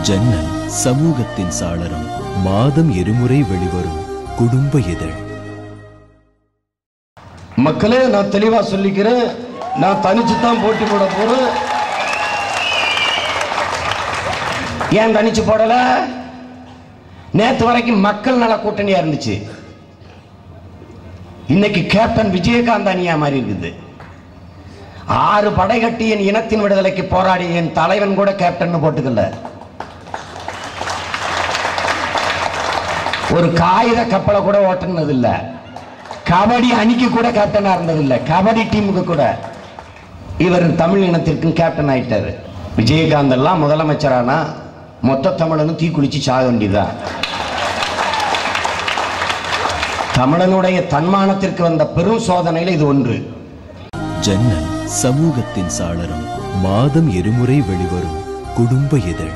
ஜன்னல் சமூகத்தின் சாளரம். மாதம் இருமுறை வெளிவரும் குடும்ப இதழ். மக்களே, நான் தெளிவா சொல்லிக்கிறேன், நான் தனிச்சுதான் போட்டி போட போறேன். ஏன் தனிச்சு போடல? நேத்து வரைக்கும் மக்கள் நல கூட்டணியா இருந்துச்சு. இன்னைக்கு கேப்டன் விஜயகாந்த் அணியா மாறி இருக்குது. 6 படை கட்டி என் இனத்தின் விடுதலைக்கு போராடி என் தலைவன் கூட கேப்டன் போட்டுக்கல. ஒரு காகித கப்பலை கூட ஓட்டுனது இல்ல. கபடி அணிக்கு கூட கேப்டனா இருந்தது இல்ல. கபடி டீமுக்கு கூட. இவர் தமிழ் இனத்திற்கும் கேப்டன் ஆயிட்டாரு. விஜயகாந்த் எல்லாம் முதலமைச்சரானா மொத்த தமிழனும் தீக்குளிச்சு சாக வேண்டியதுதான். தமிழனுடைய தன்மானத்திற்கு வந்த பெரும் சோதனையில் இது ஒன்று. ஜன்னல் சமூகத்தின் சாளரம். மாதம் இருமுறை வெளிவரும் குடும்ப இதழ்.